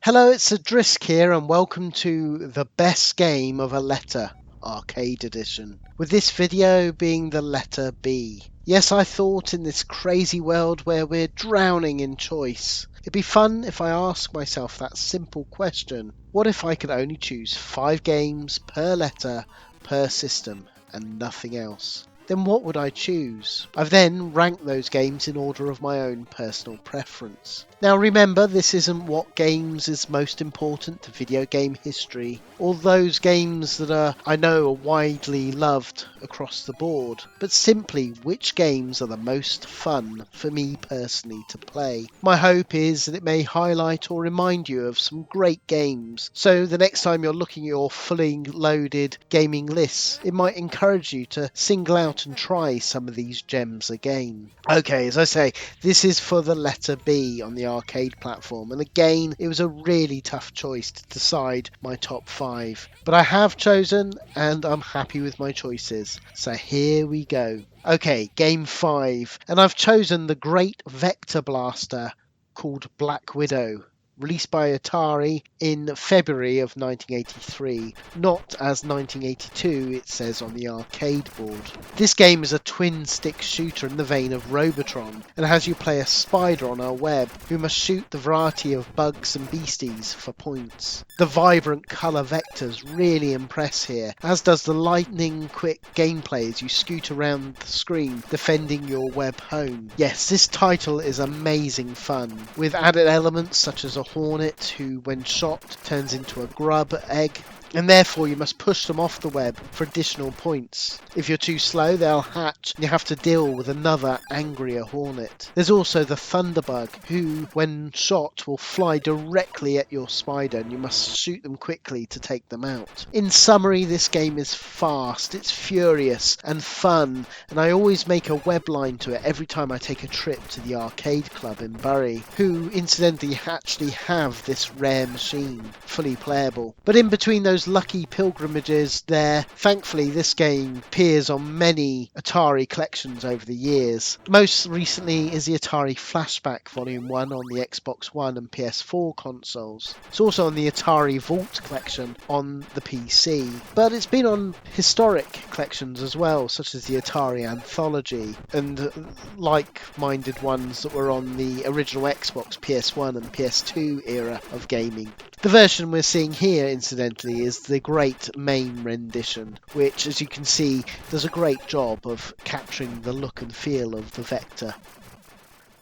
Hello, it's Adrisk here, and welcome to the best game of a letter, Arcade Edition, with this video being the letter B. Yes, I thought in this crazy world where we're drowning in choice, it'd be fun if I asked myself that simple question: what if I could only choose 5 games per letter per system and nothing else? Then what would I choose? I've then ranked those games in order of my own personal preference. Now remember, this isn't what games is most important to video game history, or those games that I know are widely loved across the board, but simply which games are the most fun for me personally to play. My hope is that it may highlight or remind you of some great games, so the next time you're looking at your fully loaded gaming lists, it might encourage you to single out and try some of these gems again. Okay, as I say, this is for the letter B on the arcade platform, and again it was a really tough choice to decide my top 5, but I have chosen and I'm happy with my choices, so here we go. Okay, game 5, and I've chosen the great vector blaster called Black Widow, released by Atari in February of 1983, not as 1982 it says on the arcade board. This game is a twin-stick shooter in the vein of Robotron, and has you play a spider on a web who must shoot the variety of bugs and beasties for points. The vibrant colour vectors really impress here, as does the lightning-quick gameplay as you scoot around the screen defending your web home. Yes, this title is amazing fun, with added elements such as a hornet who, when shot, turns into a grub egg, and therefore you must push them off the web for additional points. If you're too slow, they'll hatch and you have to deal with another angrier hornet. There's also the thunderbug who, when shot, will fly directly at your spider and you must shoot them quickly to take them out. In summary, this game is fast, it's furious and fun, and I always make a web line to it every time I take a trip to the arcade club in Bury, who incidentally actually have this rare machine fully playable. But in between those lucky pilgrimages there, thankfully this game appears on many Atari collections over the years. Most recently is the Atari Flashback Volume 1 on the Xbox One and PS4 consoles. It's also on the Atari Vault collection on the PC, but it's been on historic collections as well, such as the Atari Anthology and like-minded ones that were on the original Xbox, PS1 and PS2 era of gaming. The version we're seeing here, incidentally, is the great MAME rendition, which, as you can see, does a great job of capturing the look and feel of the vector.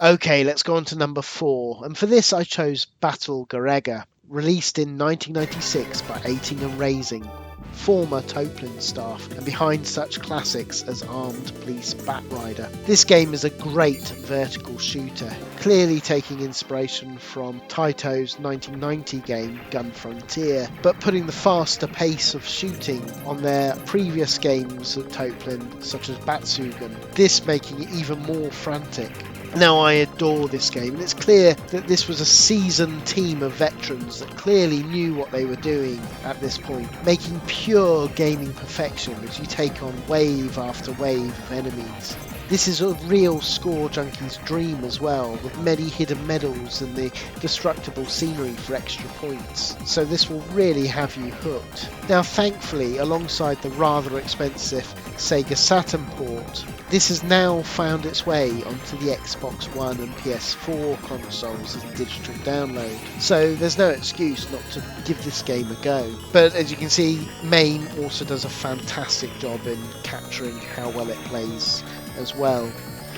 Okay, let's go on to number 4, and for this I chose Battlegrega, released in 1996 by Aiting and Raising, former Toplin staff, and behind such classics as Armed Police Batrider. This game is a great vertical shooter, clearly taking inspiration from Taito's 1990 game Gun Frontier, but putting the faster pace of shooting on their previous games at Toplin, such as Batsugan, this making it even more frantic. Now, I adore this game, and it's clear that this was a seasoned team of veterans that clearly knew what they were doing at this point, making pure gaming perfection as you take on wave after wave of enemies. This is a real score junkie's dream as well, with many hidden medals and the destructible scenery for extra points, so this will really have you hooked. Now, thankfully, alongside the rather expensive Sega Saturn port, this has now found its way onto the Xbox One and PS4 consoles as a digital download, so there's no excuse not to give this game a go. But as you can see, MAME also does a fantastic job in capturing how well it plays as well,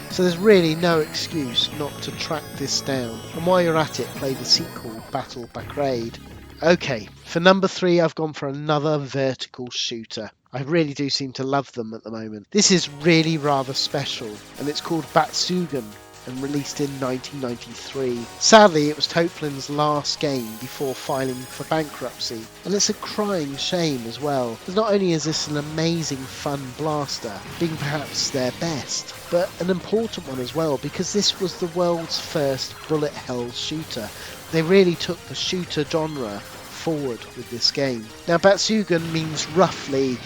so there's really no excuse not to track this down, and while you're at it, play the sequel, Battlegrega. Okay, for number 3 I've gone for another vertical shooter. I really do seem to love them at the moment. This is really rather special, and it's called Batsugan, and released in 1993. Sadly, it was Toplin's last game before filing for bankruptcy, and it's a crying shame as well, because not only is this an amazing fun blaster, being perhaps their best, but an important one as well, because this was the world's first bullet hell shooter. They really took the shooter genre forward with this game. Now, Batsugan means roughly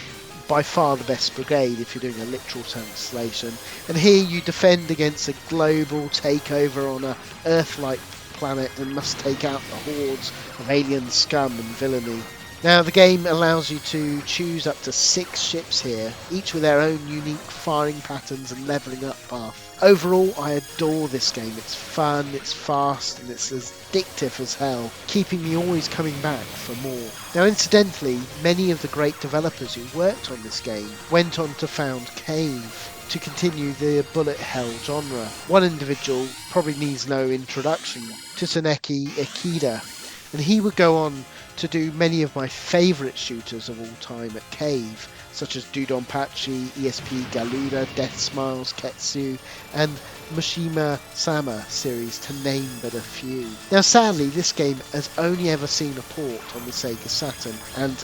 by far the best brigade if you're doing a literal translation, and here you defend against a global takeover on a Earth-like planet and must take out the hordes of alien scum and villainy. Now, the game allows you to choose up to 6 ships here, each with their own unique firing patterns and levelling up path. Overall, I adore this game. It's fun, it's fast, and it's as addictive as hell, keeping me always coming back for more. Now, incidentally, many of the great developers who worked on this game went on to found Cave to continue the bullet hell genre. One individual probably needs no introduction, Tsuneki Ikeda, and he would go on to do many of my favourite shooters of all time at Cave, such as Dudonpachi, ESP Galuda, Death Smiles, Ketsu, and Mishima Sama series, to name but a few. Now, sadly, this game has only ever seen a port on the Sega Saturn, and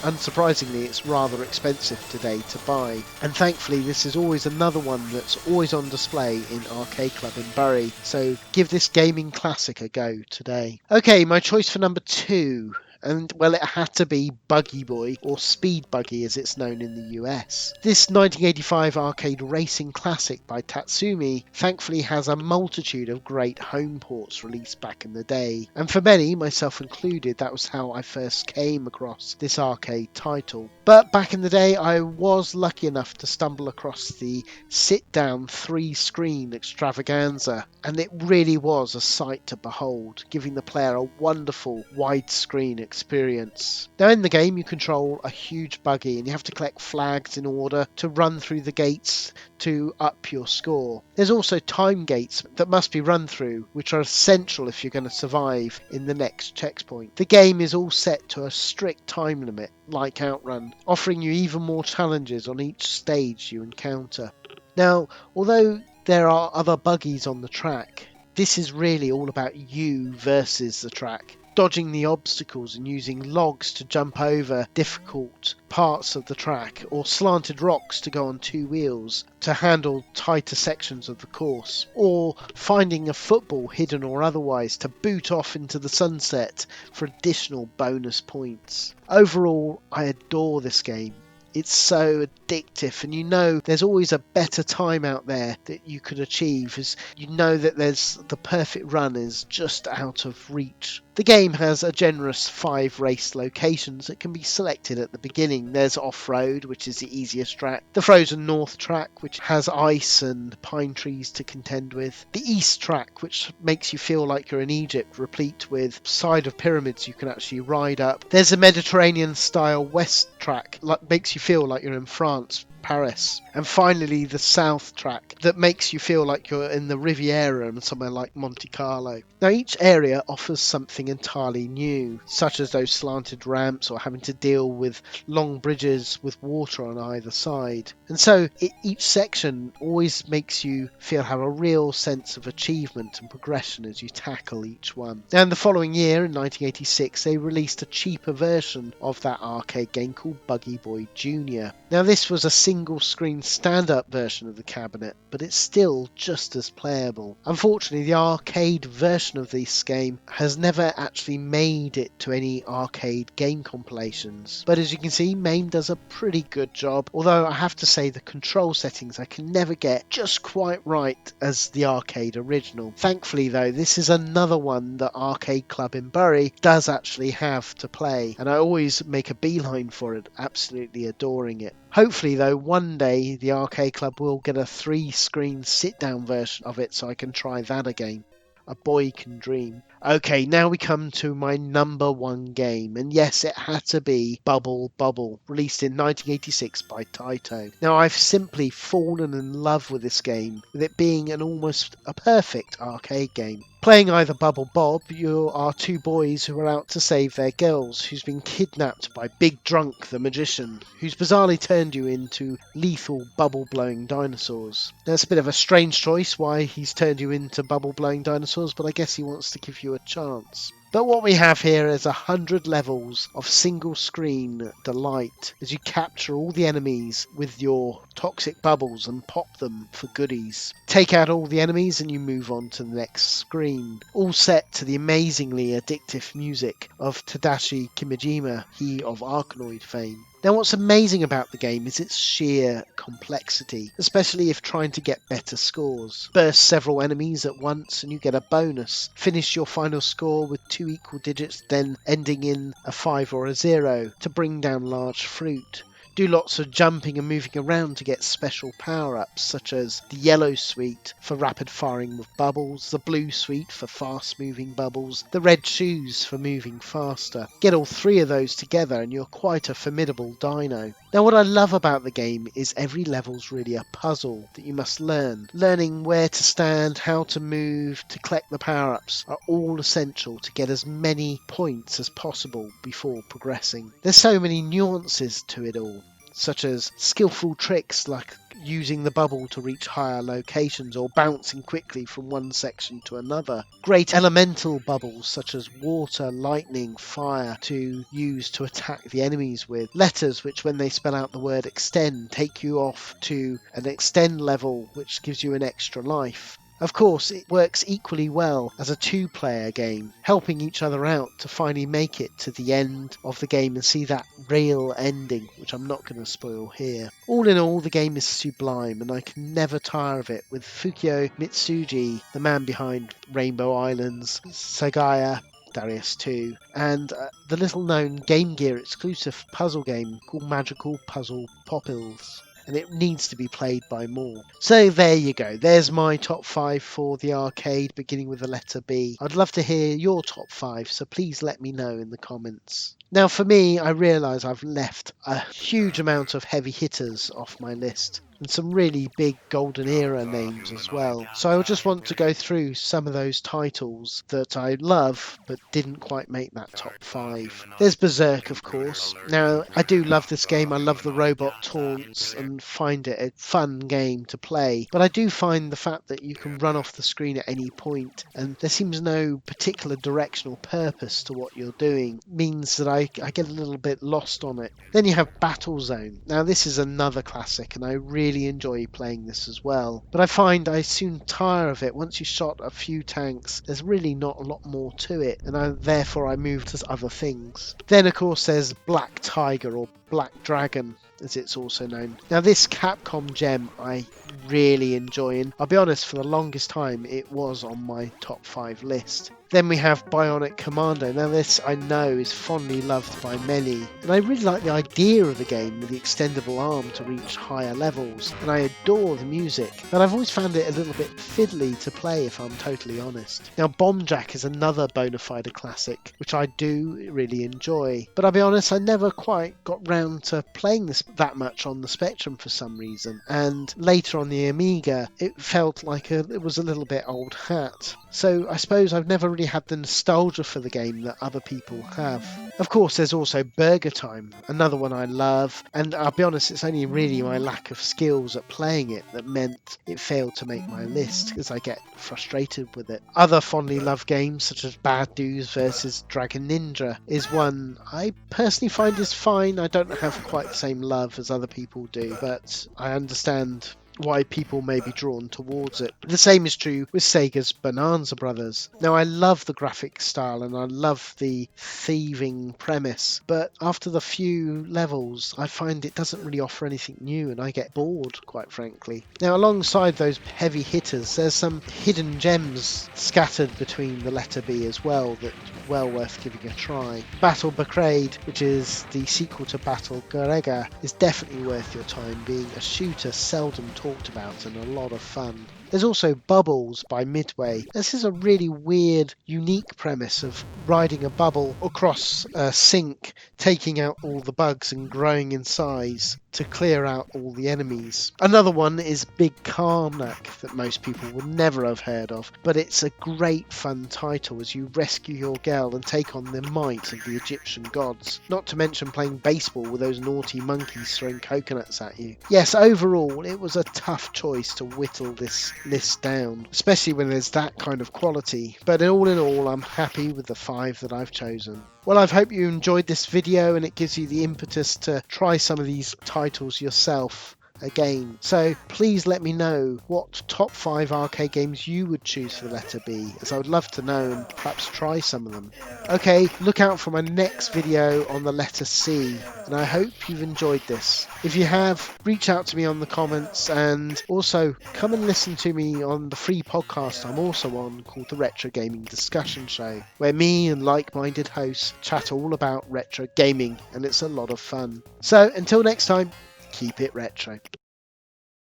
unsurprisingly, it's rather expensive today to buy. And thankfully, this is always another one that's always on display in Arcade Club in Bury, so give this gaming classic a go today. Okay, my choice for number 2. And, well, it had to be Buggy Boy, or Speed Buggy as it's known in the US. This 1985 arcade racing classic by Tatsumi thankfully has a multitude of great home ports released back in the day. And for many, myself included, that was how I first came across this arcade title. But back in the day, I was lucky enough to stumble across the sit-down 3-screen extravaganza, and it really was a sight to behold, giving the player a wonderful widescreen experience. Now, in the game, you control a huge buggy and you have to collect flags in order to run through the gates to up your score. There's also time gates that must be run through, which are essential if you're going to survive in the next checkpoint. The game is all set to a strict time limit, like Outrun, offering you even more challenges on each stage you encounter. Now, although there are other buggies on the track, this is really all about you versus the track, dodging the obstacles and using logs to jump over difficult parts of the track, or slanted rocks to go on 2 wheels to handle tighter sections of the course, or finding a football hidden or otherwise to boot off into the sunset for additional bonus points. Overall, I adore this game. It's so addictive, and you know there's always a better time out there that you could achieve, as you know that there's the perfect run is just out of reach. The game has a generous 5 race locations that can be selected at the beginning. There's off-road, which is the easiest track, the frozen north track, which has ice and pine trees to contend with, the east track, which makes you feel like you're in Egypt, replete with side of pyramids you can actually ride up. There's a Mediterranean style west track that makes you feel like you're in France, Paris. And finally, the south track that makes you feel like you're in the Riviera and somewhere like Monte Carlo. Now, each area offers something entirely new, such as those slanted ramps or having to deal with long bridges with water on either side. And so each section always makes you have a real sense of achievement and progression as you tackle each one. Now, in the following year, in 1986, they released a cheaper version of that arcade game called Buggy Boy Jr. Now, this was a single screen stand-up version of the cabinet, but it's still just as playable. Unfortunately, the arcade version of this game has never actually made it to any arcade game compilations, but as you can see, MAME does a pretty good job, although I have to say the control settings I can never get just quite right as the arcade original. Thankfully though, this is another one that Arcade Club in Bury does actually have to play, and I always make a beeline for it, absolutely adoring it. Hopefully though, one day the Arcade Club will get a 3-screen sit-down version of it so I can try that again. A boy can dream. Okay, now we come to my number 1 game, and yes, it had to be Bubble Bobble, released in 1986 by Taito. Now, I've simply fallen in love with this game, with it being almost a perfect arcade game. Playing either Bubble Bob, you are 2 boys who are out to save their girls, who's been kidnapped by Big Drunk the Magician, who's bizarrely turned you into lethal bubble-blowing dinosaurs. Now, it's a bit of a strange choice why he's turned you into bubble-blowing dinosaurs, but I guess he wants to give you a chance. But what we have here is 100 levels of single screen delight as you capture all the enemies with your toxic bubbles and pop them for goodies. Take out all the enemies and you move on to the next screen, all set to the amazingly addictive music of Tadashi Kimijima, he of Arkanoid fame. Now what's amazing about the game is its sheer complexity, especially if trying to get better scores. Burst several enemies at once and you get a bonus. Finish your final score with 2 equal digits, then ending in a 5 or a 0 to bring down large fruit. Do lots of jumping and moving around to get special power-ups, such as the yellow suite for rapid firing with bubbles, the blue suite for fast moving bubbles, the red shoes for moving faster. Get all 3 of those together and you're quite a formidable dino. Now what I love about the game is every level's really a puzzle that you must learn. Learning where to stand, how to move, to collect the power-ups are all essential to get as many points as possible before progressing. There's so many nuances to it all, such as skillful tricks like using the bubble to reach higher locations or bouncing quickly from one section to another. Great elemental bubbles such as water, lightning, fire to use to attack the enemies with. Letters which when they spell out the word extend take you off to an extend level which gives you an extra life. Of course, it works equally well as a 2-player game, helping each other out to finally make it to the end of the game and see that real ending, which I'm not going to spoil here. All in all, the game is sublime and I can never tire of it, with Fukio Mitsuji, the man behind Rainbow Islands, Sagaya, Darius 2, and the little known Game Gear exclusive puzzle game called Magical Puzzle Popils. And it needs to be played by more. So there you go. There's my top 5 for the arcade, beginning with the letter B. I'd love to hear your top 5, so please let me know in the comments. Now for me, I realise I've left a huge amount of heavy hitters off my list, and some really big golden era names as well. So I just want to go through some of those titles that I love but didn't quite make that top 5. There's Berserk, of course. Now I do love this game. I love the robot taunts and find it a fun game to play, but I do find the fact that you can run off the screen at any point and there seems no particular directional purpose to what you're doing means that I get a little bit lost on it. Then you have Battlezone. Now this is another classic and I really enjoy playing this as well, but I find I soon tire of it. Once you shot a few tanks, there's really not a lot more to it, and therefore I move to other things. Then of course there's Black Tiger, or Black Dragon as it's also known. Now this Capcom gem I really enjoy, and I'll be honest, for the longest time it was on my top 5 list. Then we have Bionic Commando. Now this I know is fondly loved by many, and I really like the idea of the game with the extendable arm to reach higher levels, and I adore the music, but I've always found it a little bit fiddly to play if I'm totally honest. Now Bomb Jack is another bona fide classic which I do really enjoy, but I'll be honest, I never quite got round to playing this that much on the Spectrum for some reason, and later on the Amiga it felt like it was a little bit old hat. So I suppose I've never really had the nostalgia for the game that other people have. Of course there's also Burger Time, another one I love, and I'll be honest, it's only really my lack of skills at playing it that meant it failed to make my list, because I get frustrated with it. Other fondly loved games such as Bad News vs Dragon Ninja is one I personally find is fine. I don't have quite the same love as other people do, but I understand why people may be drawn towards it. The same is true with Sega's Bonanza Brothers. Now I love the graphic style and I love the thieving premise, but after the few levels I find it doesn't really offer anything new and I get bored, quite frankly. Now alongside those heavy hitters there's some hidden gems scattered between the letter B as well that well worth giving a try. Battlegrega, which is the sequel to Battlegrega, is definitely worth your time, being a shooter seldom talked about and a lot of fun. There's also Bubbles by Midway. This is a really weird, unique premise of riding a bubble across a sink, taking out all the bugs and growing in size to clear out all the enemies. Another one is Big Karnak that most people would never have heard of, but it's a great fun title as you rescue your girl and take on the might of the Egyptian gods. Not to mention playing baseball with those naughty monkeys throwing coconuts at you. Yes, overall it was a tough choice to whittle this list down, especially when there's that kind of quality, but all in all I'm happy with the 5 that I've chosen. Well, I hope you enjoyed this video and it gives you the impetus to try some of these titles yourself. again. So please let me know what top 5 arcade games you would choose for the letter B, as I would love to know and perhaps try some of them. Okay, look out for my next video on the letter C, and I hope you've enjoyed this. If you have, reach out to me on the comments, and also come and listen to me on the free podcast I'm also on called the Retro Gaming Discussion Show, where me and like-minded hosts chat all about retro gaming, and it's a lot of fun. So until next time, keep it retro.